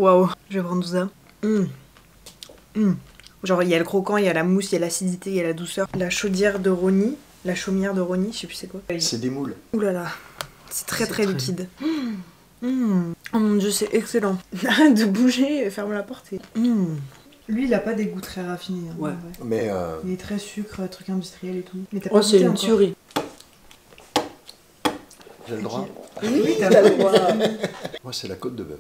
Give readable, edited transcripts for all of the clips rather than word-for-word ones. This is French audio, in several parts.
Waouh, je vais prendre tout ça. Genre il y a le croquant, il y a la mousse, il y a l'acidité, il y a la douceur. La chaudière de Rony, la chaumière de Rony, je sais plus c'est quoi. C'est des moules. Ouh là là, c'est très liquide. Oh mon dieu, c'est excellent. Arrête de bouger, ferme la porte. Lui, il a pas des goûts très raffinés. Hein, ouais. Mais il est très sucre, truc industriel et tout. Oh, c'est une tuerie. J'ai le droit. Oui, t'as le droit. Moi, c'est la côte de bœuf.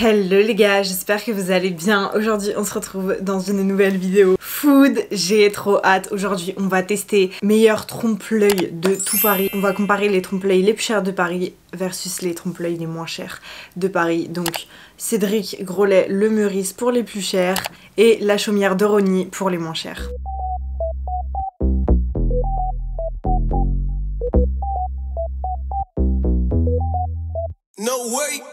Hello les gars, j'espère que vous allez bien. Aujourd'hui on se retrouve dans une nouvelle vidéo food. J'ai trop hâte. Aujourd'hui on va tester meilleur trompe-l'œil de tout Paris. On va comparer les trompe-l'œil les plus chers de Paris versus les trompe-l'œil les moins chers de Paris. Donc Cédric Grolet, le Meurice pour les plus chers et la chaumière de Rony pour les moins chers. No way.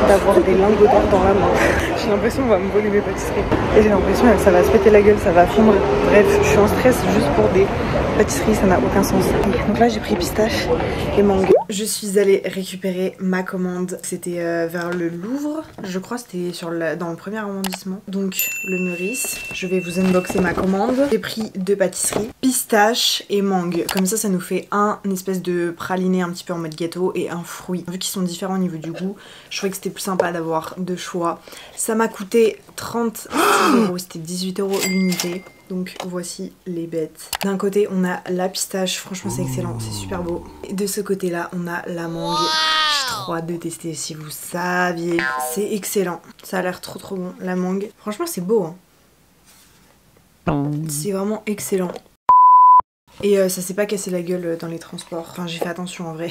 D'avoir des lingots d'or dans la main. J'ai l'impression qu'on va me voler mes pâtisseries. Et j'ai l'impression que ça va se péter la gueule, ça va fondre. Bref, je suis en stress juste pour des pâtisseries, ça n'a aucun sens. Donc là j'ai pris pistache et mangue. Je suis allée récupérer ma commande. C'était vers le Louvre, je crois c'était dans le premier arrondissement. Donc le Meurice. Je vais vous unboxer ma commande. J'ai pris 2 pâtisseries, pistache et mangue. Comme ça nous fait un espèce de praliné un petit peu en mode gâteau et un fruit. Vu qu'ils sont différents au niveau du goût, je trouvais que c'était plus sympa d'avoir 2 choix. Ça m'a coûté 36 €, c'était 18 € l'unité. Donc voici les bêtes. D'un côté on a la pistache, franchement c'est excellent, c'est super beau. Et de ce côté là on a la mangue. J'ai trop hâte de tester si vous saviez. C'est excellent, ça a l'air trop bon. La mangue, franchement c'est beau hein. C'est vraiment excellent. Et ça s'est pas cassé la gueule dans les transports. Enfin j'ai fait attention en vrai.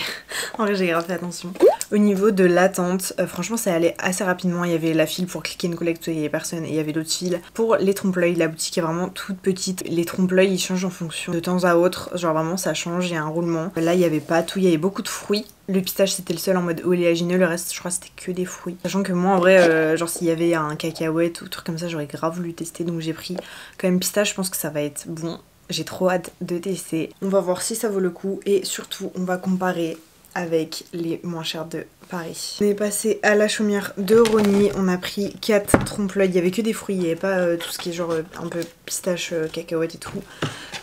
En vrai j'ai grave fait attention. Au niveau de l'attente, franchement ça allait assez rapidement. Il y avait la file pour cliquer and collect, il y avait personne. Et il y avait d'autres files. Pour les trompe-l'œil, la boutique est vraiment toute petite. Les trompe-l'œil ils changent en fonction de temps à autre. Genre vraiment ça change, il y a un roulement. Là il y avait pas tout, il y avait beaucoup de fruits. Le pistache c'était le seul en mode oléagineux, le reste je crois c'était que des fruits. Sachant que moi en vrai, genre s'il y avait un cacahuète ou truc comme ça j'aurais grave voulu tester. Donc j'ai pris quand même pistache, je pense que ça va être bon. J'ai trop hâte de tester. On va voir si ça vaut le coup et surtout on va comparer avec les moins chers de Paris. On est passé à la chaumière de Rony, on a pris 4 trompe-l'œil, il y avait que des fruits, il n'y avait pas tout ce qui est genre un peu pistache, cacahuète et tout.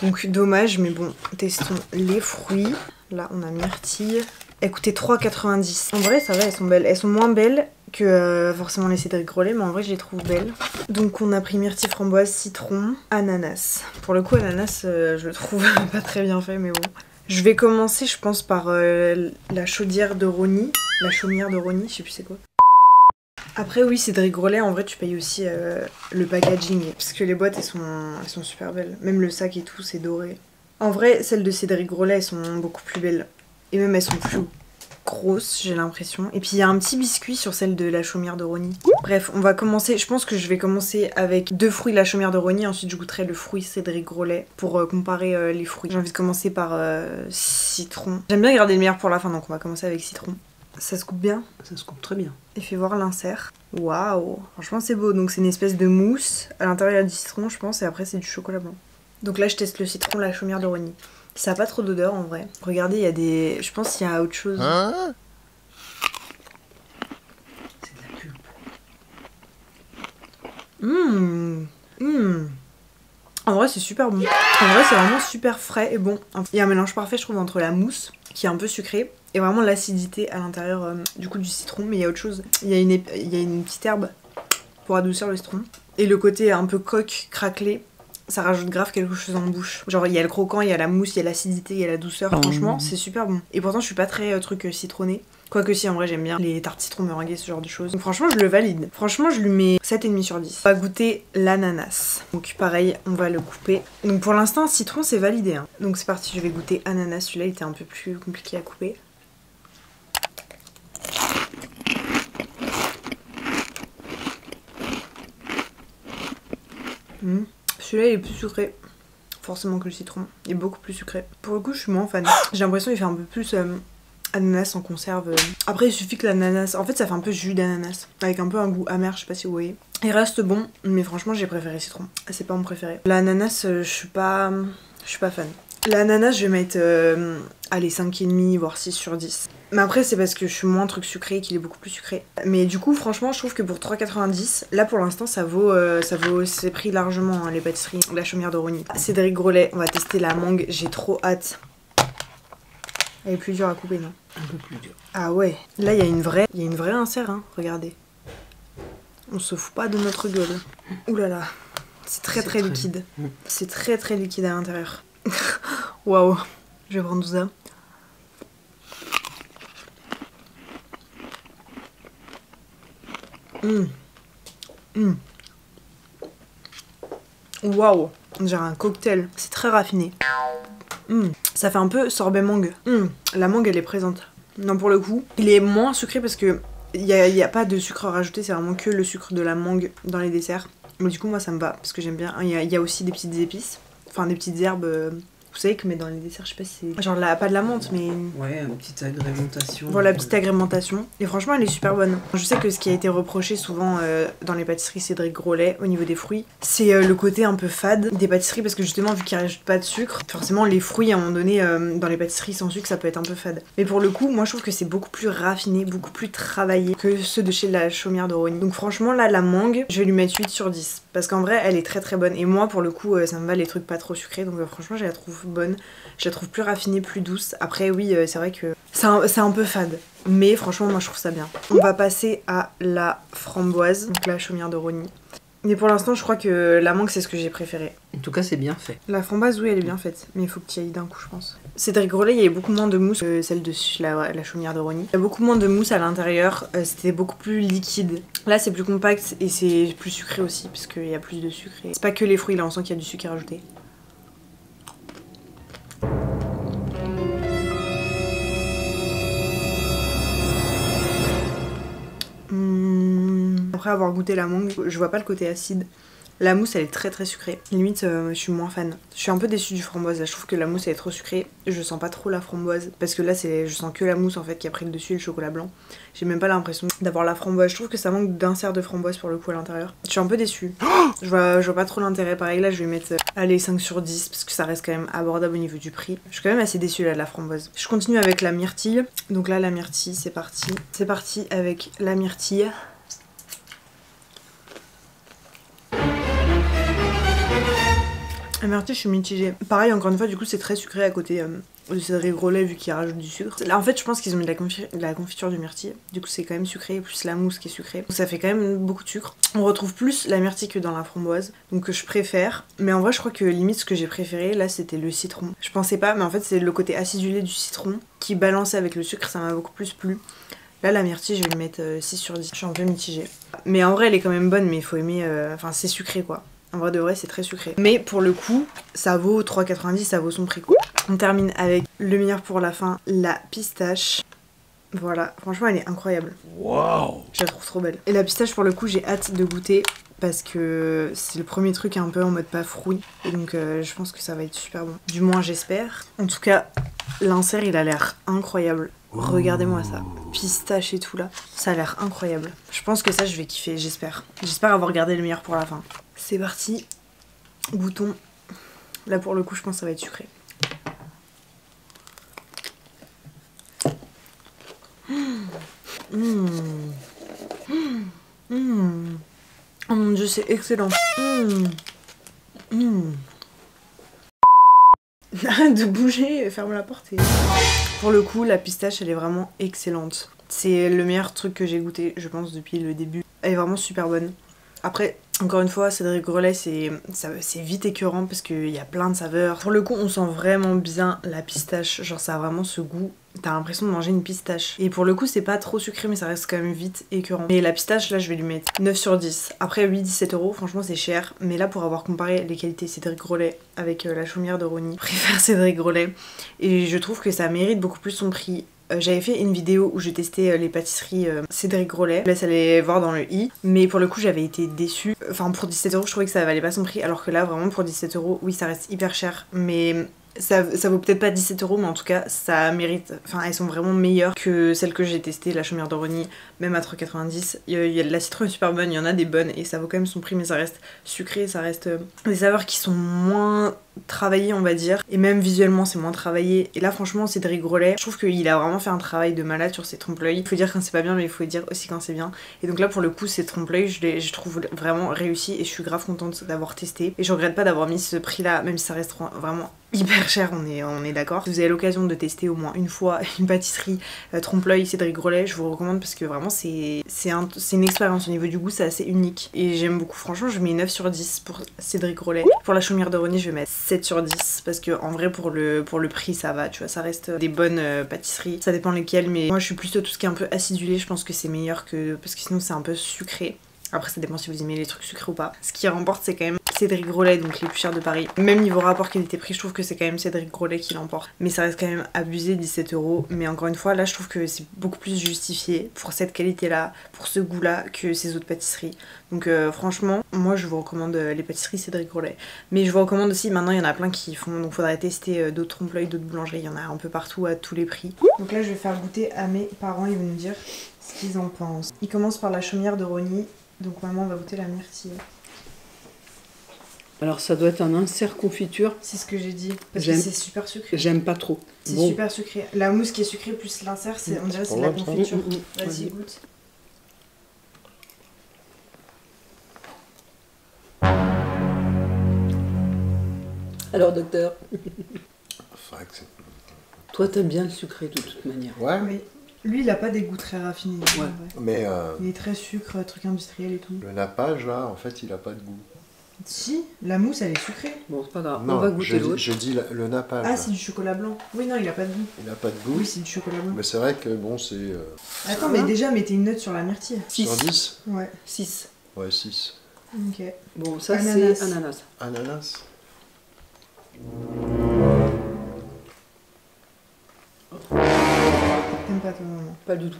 Donc dommage, mais bon, testons les fruits. Là on a myrtille. Elles coûtaient 3,90 €. En vrai ça va, elles sont belles. Elles sont moins belles que forcément les Cédric Grolet, mais en vrai je les trouve belles. Donc on a pris myrtille, framboise, citron, ananas. Pour le coup ananas je le trouve pas très bien fait, mais bon. Je vais commencer je pense par la chaudière de Rony. La chaumière de Rony, je sais plus c'est quoi. Après oui Cédric Grolet, en vrai tu payes aussi le packaging. Parce que les boîtes elles sont super belles. Même le sac et tout c'est doré. En vrai celles de Cédric Grolet elles sont beaucoup plus belles. Et même elles sont plus grosses j'ai l'impression. Et puis il y a un petit biscuit sur celle de la chaumière de Rony. Bref on va commencer, je pense que je vais commencer avec 2 fruits de la chaumière de Rony. Ensuite je goûterai le fruit Cédric Grolet pour comparer les fruits. J'ai envie de commencer par citron. J'aime bien garder le meilleur pour la fin donc on va commencer avec citron. Ça se coupe bien? Ça se coupe très bien. Et fais voir l'insert. Waouh, franchement c'est beau. Donc c'est une espèce de mousse. À l'intérieur il y a du citron je pense et après c'est du chocolat blanc. Donc là je teste le citron, la chaumière de Rony. Ça a pas trop d'odeur en vrai. Regardez, il y a des... Je pense qu'il y a autre chose. Hein? C'est de la pulpe. En vrai c'est super bon. En vrai c'est vraiment super frais et bon. Il y a un mélange parfait je trouve entre la mousse qui est un peu sucrée et vraiment l'acidité à l'intérieur du coup du citron. Mais il y a autre chose. Il y a une petite herbe pour adoucir le citron. Et le côté un peu coque, craquelé. Ça rajoute grave quelque chose en bouche. Genre il y a le croquant, il y a la mousse, il y a l'acidité, il y a la douceur. Franchement c'est super bon. Et pourtant je suis pas très truc citronné. Quoique si, en vrai j'aime bien les tartes citron meringuées, ce genre de choses. Donc franchement je le valide. Franchement je lui mets 7,5 sur 10. On va goûter l'ananas. Donc pareil, on va le couper. Donc pour l'instant citron c'est validé hein. Donc c'est parti, je vais goûter ananas. Celui-là il était un peu plus compliqué à couper. Celui-là il est plus sucré. Forcément que le citron. Il est beaucoup plus sucré. Pour le coup je suis moins fan. J'ai l'impression qu'il fait un peu plus ananas en conserve. Après il suffit que l'ananas... En fait ça fait un peu jus d'ananas. Avec un peu un goût amer, je sais pas si vous voyez. Il reste bon, mais franchement j'ai préféré citron. C'est pas mon préféré. L'ananas je suis pas fan. L'ananas je vais mettre allez 5,5 voire 6 sur 10. Mais après c'est parce que je suis moins truc sucré qu'il est beaucoup plus sucré. Mais du coup franchement je trouve que pour 3,90 là pour l'instant ça vaut ses prix largement hein, les pâtisseries. La Chaumière de Rosny. Cédric Grolet, on va tester la mangue, j'ai trop hâte. Elle est plus dure à couper non? Un peu plus dur. Ah ouais, là il y a une vraie insert hein, regardez. On se fout pas de notre gueule. Ouh là là, c'est très liquide. C'est très liquide à l'intérieur. Waouh, je vais prendre tout ça. Waouh, on dirait un cocktail. C'est très raffiné. Ça fait un peu sorbet mangue. La mangue elle est présente. Non pour le coup, il est moins sucré parce que il y a pas de sucre rajouté, c'est vraiment que le sucre de la mangue dans les desserts. Mais du coup moi ça me va parce que j'aime bien. Il y a aussi des petites épices, enfin des petites herbes. Vous savez que mais dans les desserts, je sais pas si c'est... Genre pas de la menthe, mais... Ouais, une petite agrémentation. Voilà, petite agrémentation. Et franchement, elle est super bonne. Je sais que ce qui a été reproché souvent dans les pâtisseries Cédric Grolet, au niveau des fruits, c'est le côté un peu fade des pâtisseries, parce que justement, vu qu'ils rajoutent pas de sucre, forcément, les fruits, à un moment donné, dans les pâtisseries sans sucre, ça peut être un peu fade. Mais pour le coup, moi, je trouve que c'est beaucoup plus raffiné, beaucoup plus travaillé que ceux de chez la Chaumière de Rosny. Donc franchement, là, la mangue, je vais lui mettre 8 sur 10. Parce qu'en vrai, elle est très bonne. Et moi, pour le coup, ça me va les trucs pas trop sucrés. Donc franchement, je la trouve bonne. Je la trouve plus raffinée, plus douce. Après oui c'est vrai que c'est un peu fade. Mais franchement moi je trouve ça bien. On va passer à la framboise. Donc la Chaumière de Rosny. Mais pour l'instant je crois que la mangue c'est ce que j'ai préféré. En tout cas c'est bien fait. La framboise oui elle est bien faite. Mais il faut que tu y ailles d'un coup je pense. Cédric Grolet il y avait beaucoup moins de mousse que celle de la Chaumière de Rosny. Il y a beaucoup moins de mousse à l'intérieur. C'était beaucoup plus liquide. Là c'est plus compact et c'est plus sucré aussi. Parce qu'il y a plus de sucre. C'est pas que les fruits là on sent qu'il y a du sucre à rajouter. Après avoir goûté la mangue, je vois pas le côté acide. La mousse elle est très sucrée. Limite je suis moins fan. Je suis un peu déçue du framboise là. Je trouve que la mousse elle est trop sucrée. Je sens pas trop la framboise. Parce que là je sens que la mousse en fait qui a pris le dessus et le chocolat blanc. J'ai même pas l'impression d'avoir la framboise. Je trouve que ça manque d'insert de framboise pour le coup à l'intérieur. Je suis un peu déçue. Je vois pas trop l'intérêt. Pareil là je vais mettre allez 5 sur 10 parce que ça reste quand même abordable au niveau du prix. Je suis quand même assez déçue là de la framboise. Je continue avec la myrtille. Donc là la myrtille c'est parti. C'est parti avec la myrtille. La myrtille, je suis mitigée. Pareil, encore une fois, du coup, c'est très sucré à côté de Cédric Grolet vu qu'il rajoute du sucre. Là, en fait, je pense qu'ils ont mis de la confiture de myrtille. Du coup, c'est quand même sucré, plus la mousse qui est sucrée. Donc, ça fait quand même beaucoup de sucre. On retrouve plus la myrtille que dans la framboise. Donc, je préfère. Mais en vrai, je crois que limite, ce que j'ai préféré, là, c'était le citron. Je pensais pas, mais en fait, c'est le côté acidulé du citron qui balancé avec le sucre. Ça m'a beaucoup plus plu. Là, la myrtille, je vais lui mettre 6 sur 10. Je suis un peu mitigée. Mais en vrai, elle est quand même bonne, mais il faut aimer... Enfin, c'est sucré, quoi. En vrai de vrai c'est très sucré. Mais pour le coup ça vaut 3,90, ça vaut son prix quoi. On termine avec le meilleur pour la fin, la pistache. Voilà, franchement elle est incroyable. Waouh! Je la trouve trop belle. Et la pistache pour le coup j'ai hâte de goûter parce que c'est le premier truc un peu en mode pas fruit. Et donc je pense que ça va être super bon. Du moins j'espère. En tout cas l'insert il a l'air incroyable. Regardez-moi ça, pistache et tout là, ça a l'air incroyable. Je pense que ça je vais kiffer, j'espère. J'espère avoir gardé le meilleur pour la fin. C'est parti, goûtons. Là pour le coup je pense que ça va être sucré. Oh mon dieu c'est excellent. Arrête de bouger, ferme la porte. Pour le coup, la pistache, elle est vraiment excellente. C'est le meilleur truc que j'ai goûté, je pense, depuis le début. Elle est vraiment super bonne. Après, encore une fois, Cédric Grolet, c'est vite écœurant parce qu'il y a plein de saveurs. Pour le coup, on sent vraiment bien la pistache. Genre, ça a vraiment ce goût. T'as l'impression de manger une pistache. Et pour le coup, c'est pas trop sucré, mais ça reste quand même vite écœurant. Et la pistache, là, je vais lui mettre 9 sur 10. Après, 8-17 €, franchement, c'est cher. Mais là, pour avoir comparé les qualités Cédric Grolet avec la chaumière de Rosny, je préfère Cédric Grolet. Et je trouve que ça mérite beaucoup plus son prix. J'avais fait une vidéo où je testais les pâtisseries Cédric Grolet. Je laisse aller voir dans le i. Mais pour le coup, j'avais été déçue. Enfin, pour 17 €, je trouvais que ça valait pas son prix. Alors que là, vraiment, pour 17 €, oui, ça reste hyper cher. Mais ça vaut peut-être pas 17 €, mais en tout cas, ça mérite. Enfin, elles sont vraiment meilleures que celles que j'ai testées, la chaumière de Rosny, même à 3,90 €. La citron est super bonne, il y en a des bonnes et ça vaut quand même son prix, mais ça reste sucré, ça reste des saveurs qui sont moins travaillées, on va dire. Et même visuellement, c'est moins travaillé. Et là, franchement, Cédric Grolet, je trouve qu'il a vraiment fait un travail de malade sur ses trompe-l'œil. Il faut dire quand c'est pas bien, mais il faut dire aussi quand c'est bien. Et donc là, pour le coup, ces trompe-l'œil, je trouve vraiment réussi et je suis grave contente d'avoir testé. Et je regrette pas d'avoir mis ce prix-là, même si ça reste vraiment hyper cher, on est d'accord. Si vous avez l'occasion de tester au moins une fois une pâtisserie trompe-l'œil Cédric Grolet, je vous recommande parce que vraiment c'est une expérience au niveau du goût, c'est assez unique et j'aime beaucoup. Franchement, je mets 9 sur 10 pour Cédric Grolet. Pour la chaumière de Rosny, je vais mettre 7 sur 10 parce que en vrai pour le prix ça va, tu vois, ça reste des bonnes pâtisseries. Ça dépend lesquelles, mais moi je suis plutôt tout ce qui est un peu acidulé, je pense que c'est meilleur que parce que sinon c'est un peu sucré. Après ça dépend si vous aimez les trucs sucrés ou pas. Ce qui remporte c'est quand même Cédric Grolet, donc les plus chers de Paris. Même niveau rapport qualité-prix, je trouve que c'est quand même Cédric Grolet qui l'emporte. Mais ça reste quand même abusé, 17 €. Mais encore une fois, là je trouve que c'est beaucoup plus justifié pour cette qualité-là, pour ce goût-là, que ces autres pâtisseries. Donc franchement, moi je vous recommande les pâtisseries Cédric Grolet. Mais je vous recommande aussi, maintenant il y en a plein qui font, donc faudrait tester d'autres trompe-l'œil, d'autres boulangeries. Il y en a un peu partout à tous les prix. Donc là je vais faire goûter à mes parents, ils vont me dire ce qu'ils en pensent. Ils commencent par la chaumière de Rosny. Donc maman va goûter la myrtille. Alors ça doit être un insert confiture. C'est ce que j'ai dit, parce que c'est super sucré. J'aime pas trop. C'est super sucré. La mousse qui est sucrée plus l'insert, on dirait c'est de la confiture. Vas-y, goûte. Alors docteur, Enfin, toi t'aimes bien le sucré de toute manière. ouais, Mais lui, il a pas des goûts très raffinés. Ouais. mais Il est très sucre, truc industriel et tout. le nappage, là, en fait, il a pas de goût. Si, la mousse, elle est sucrée. Bon, c'est pas grave, Non, on va goûter l'autre. je dis le nappage. Ah, là. c'est du chocolat blanc. Oui, non, il a pas de goût. Il a pas de goût. Oui, c'est du chocolat blanc. Mais c'est vrai que bon, c'est Attends, mais déjà, mettez une note sur la myrtille. 6. sur 10. Ouais, 6. Ouais, 6. ok. Bon, ça Ananas. c'est ananas. Ananas. T'aimes pas toi, maman. Pas du tout.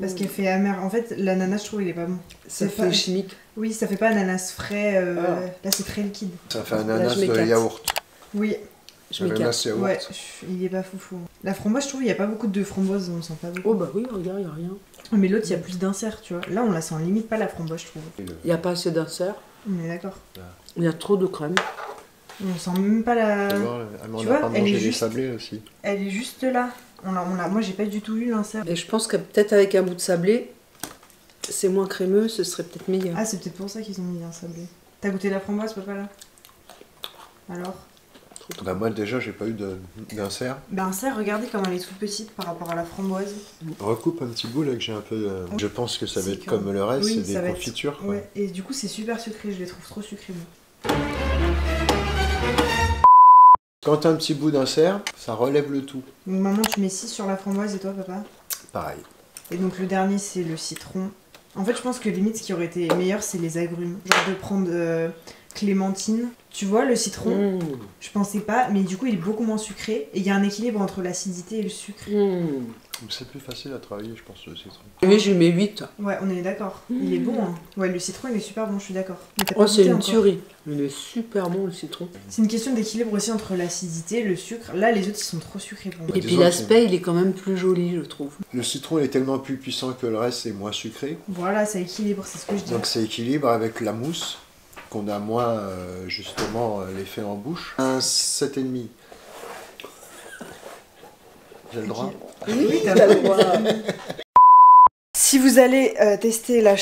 Parce qu'elle fait amer. En fait, l'ananas, je trouve, il est pas bon. Ça C'est fait pas- chimique. Oui, ça fait pas ananas frais. Ah. Là, c'est très liquide. Ça fait Là, ananas je mets de 4. yaourt. Oui, Je mets 4. Ananas yaourt. ouais, il est pas foufou. La framboise, je trouve, il y a pas beaucoup de framboise, on sent pas beaucoup. Oh bah oui, regarde, y a rien. Mais l'autre, il y a plus d'insert, tu vois. Là, on la sent limite pas la framboise, je trouve. Y a pas assez d'insert. On est d'accord. Il y a trop de crème. On sent même pas la. Tu vois, on tu n'a vois, pas elle mangé est les juste- sablés aussi. Elle est juste là. Moi, j'ai pas du tout eu l'insert. Et je pense que peut-être avec un bout de sablé, c'est moins crémeux, ce serait peut-être meilleur. Ah, c'est peut-être pour ça qu'ils ont mis un sablé. T'as goûté la framboise, papa, là? Alors? Bah, moi, déjà, j'ai pas eu d'insert. Ben, insert, regardez comme elle est toute petite par rapport à la framboise. Recoupe un petit bout là que j'ai un peu. Je pense que ça va C'est être quand- comme le reste, Oui, c'est ça va des être- confitures. Quoi. Ouais, et du coup, c'est super sucré, je les trouve trop sucrés, moi. Quand t'as un petit bout d'insert, ça relève le tout. Donc, maman, tu mets 6 sur la framboise et toi, papa? Pareil. Et donc, le dernier, c'est le citron. En fait, je pense que limite, ce qui aurait été meilleur, c'est les agrumes. Genre de prendre clémentine. Tu vois, le citron, je pensais pas, mais du coup, il est beaucoup moins sucré. Et il y a un équilibre entre l'acidité et le sucre. C'est plus facile à travailler, je pense, le citron. Oui, je lui mets 8. Ouais, on est d'accord. Il est bon, hein. Ouais, le citron, il est super bon, je suis d'accord. Mais t'as Oh, pas c'est goûté une encore. tuerie. Il est super bon le citron. C'est une question d'équilibre aussi entre l'acidité, le sucre. Là, les autres, ils sont trop sucrés pour moi. Et puis l'aspect, il est quand même plus joli, je trouve. Le citron il est tellement plus puissant que le reste, c'est moins sucré. Voilà, ça équilibre, c'est ce que je dis. Donc c'est équilibre avec la mousse, qu'on a moins justement l'effet en bouche. Un 7,5. J'ai le droit. Oui, t'as le droit. Si vous allez tester la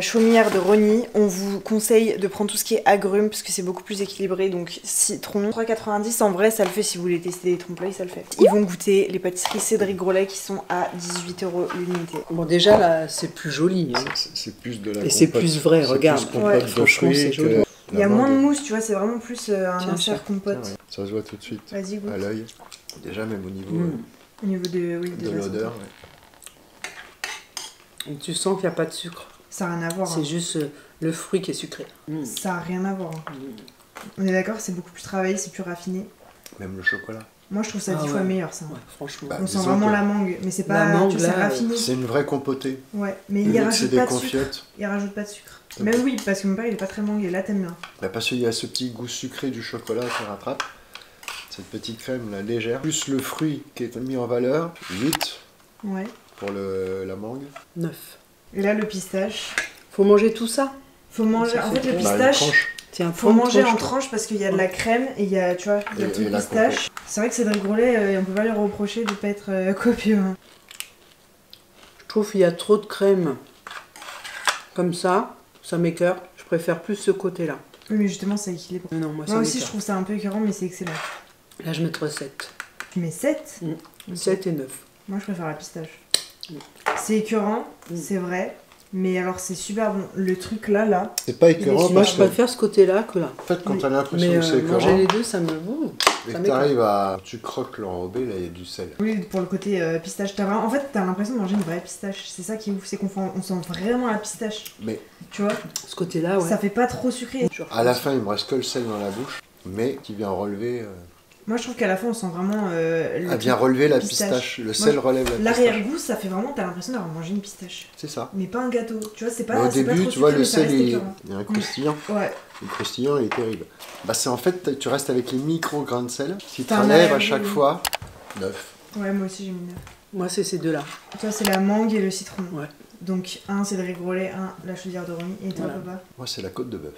chaumière de Rosny, on vous conseille de prendre tout ce qui est agrumes parce que c'est beaucoup plus équilibré. Donc citron, 3,90 en vrai ça le fait. Si vous voulez tester des trompe-l'œil, ça le fait. Ils vont goûter les pâtisseries Cédric Grolet qui sont à 18 € l'unité. Bon déjà là c'est plus joli. Hein. C'est plus de la et c'est plus vrai, regarde. Plus compote de franchement c'est joli. Il y a moins de mousse, tu vois, c'est vraiment plus un insert compote. Tiens, ouais. Ça se voit tout de suite. Vas-y, goûte. À l'œil. Déjà même au niveau, Au niveau de l'odeur. Tu sens qu'il n'y a pas de sucre. Ça n'a rien à voir. C'est juste le fruit qui est sucré. Ça n'a rien à voir. On est d'accord, c'est beaucoup plus travaillé, c'est plus raffiné. Même le chocolat. Moi je trouve ça 10 fois meilleur ça. Ouais, franchement. On sent vraiment la mangue, mais c'est pas mangue, c'est raffiné. C'est une vraie compotée. Ouais, mais il rajoute pas de sucre. Confiettes. Il rajoute pas de sucre. Mais oui, parce que mon père il est pas très mangue et là t'aimes bien. Bah parce qu'il y a ce petit goût sucré du chocolat qui rattrape. Cette petite crème là, légère. Plus le fruit qui est mis en valeur. 8 pour la mangue. 9. Et là le pistache. Faut manger tout ça. Faut manger. En fait le pistache. Tiens, faut manger en tranches parce qu'il y a de la crème et il y a, tu vois, il y a tout le pistache. C'est vrai que Cédric Grolet, on peut pas lui reprocher de pas être copieux. Hein. Je trouve qu'il y a trop de crème. Comme ça m'écoeure. Je préfère plus ce côté-là. Oui, mais justement, c'est équilibré. Non, moi aussi, je trouve ça un peu écœurant, mais c'est excellent. Là, je mettrais 7. Tu mets 7 7 et 9. Moi, je préfère la pistache. C'est écœurant, c'est vrai. Mais alors, c'est super bon. Le truc là. C'est pas écœurant. Moi, je préfère ce côté-là que là. En fait, quand t'as l'impression que c'est écœurant. Manger les deux, ça me. Et que t'arrives à. Tu croques l'enrobé, là, il y a du sel. Oui, pour le côté pistache. En fait, t'as l'impression de manger une vraie pistache. C'est ça qui est ouf, c'est qu'on sent vraiment la pistache. Mais. Tu vois, ce côté-là, ouais. Ça fait pas trop sucré. À la fin, il me reste que le sel dans la bouche, mais qui vient relever. Moi, je trouve qu'à la fin, on sent vraiment. vient relever la pistache. Le sel relève la pistache. L'arrière-goût, ça fait vraiment. T'as l'impression d'avoir mangé une pistache. C'est ça. Mais pas un gâteau. Tu vois, c'est pas. Au début, pas tu vois, sucré, le sel, il y a un écœurant. croustillant. Ouais. Le croustillant, il est terrible. Bah, c'est en fait, tu restes avec les micro-grains de sel qui te T'as un relèvent à chaque fois 9. Ouais, moi aussi, j'ai mis 9. Moi, c'est ces deux-là. Toi, c'est la mangue et le citron. Ouais. Donc, un Cédric Grolet, un la chaudière de Rosny. Et toi, papa? Moi, c'est la côte de bœuf.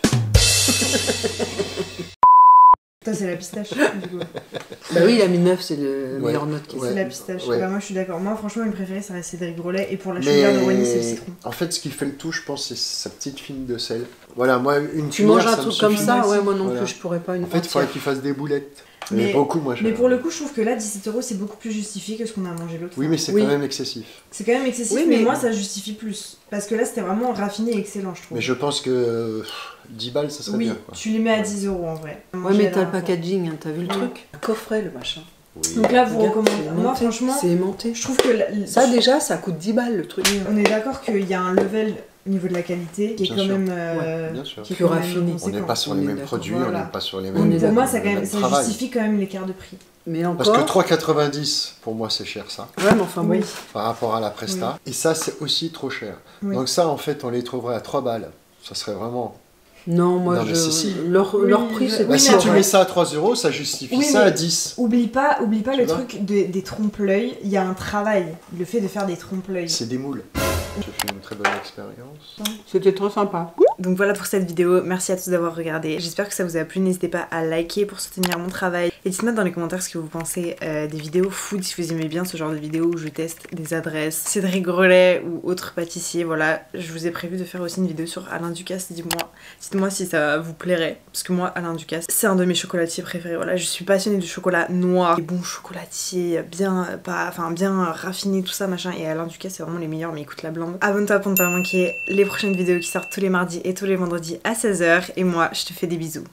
Toi, c'est la pistache, du coup. Bah oui, la 9, c'est le meilleur note qui C'est la pistache. Ouais. Bah, moi, je suis d'accord. Moi, franchement, mes préférés, ça reste Cédric Grolet. Et pour la chaudière de Rosny, c'est le citron. En fait, ce qui fait le tout, je pense, c'est sa petite fine de sel. Voilà, moi, une Tu manges un truc comme ça? Ouais, moi non plus, je pourrais pas une En fait, il faudrait qu'il fasse des boulettes. Mais beaucoup, moi. Mais pour le coup, je trouve que là, 17 €, c'est beaucoup plus justifié que ce qu'on a mangé l'autre fois. Oui, mais c'est quand même excessif. C'est quand même excessif, mais moi, ça justifie plus. Parce que là, c'était vraiment raffiné et excellent, je trouve. Mais je pense que 10 balles, ça serait bien. Oui, tu les mets à 10 € en vrai. Ouais, mais t'as le packaging, hein, t'as vu le truc? Le coffret, le machin. Oui. Donc là, vous recommandez. Moi, franchement, c'est aimanté. Je trouve que ça, déjà, ça coûte 10 balles le truc. On est d'accord qu'il y a un level au niveau de la qualité qui est quand même qui est plus raffiné. On n'est pas sur les mêmes produits, on n'est pas sur les mêmes. mêmes. Pour moi, ça justifie quand même l'écart de prix. Mais encore... Parce que 3,90 pour moi c'est cher ça. Ouais, mais enfin bon. Par rapport à la Presta. Et ça c'est aussi trop cher. Donc ça en fait on les trouverait à 3 balles. Ça serait vraiment... Non, moi leur prix c'est... Si tu mets ça à 3 €, ça justifie ça à 10. Oublie pas le truc des trompe-l'œil. Il y a un travail, le fait de faire des trompe-l'œil. C'est des moules. J'ai fait une très bonne expérience. C'était trop sympa. Donc voilà pour cette vidéo, merci à tous d'avoir regardé. J'espère que ça vous a plu, n'hésitez pas à liker pour soutenir mon travail. Et dites-moi dans les commentaires ce que vous pensez des vidéos food, si vous aimez bien ce genre de vidéos où je teste des adresses, Cédric Grolet ou autres pâtissiers. Voilà, je vous ai prévu de faire aussi une vidéo sur Alain Ducasse, dites-moi si ça vous plairait. Parce que moi, Alain Ducasse, c'est un de mes chocolatiers préférés. Voilà, je suis passionnée du chocolat noir, des bons chocolatiers, bien raffinés, tout ça, machin. Et Alain Ducasse, c'est vraiment les meilleurs, mais écoute la blinde. Abonne-toi pour ne pas manquer les prochaines vidéos qui sortent tous les mardis et tous les vendredis à 16 h. Et moi, je te fais des bisous.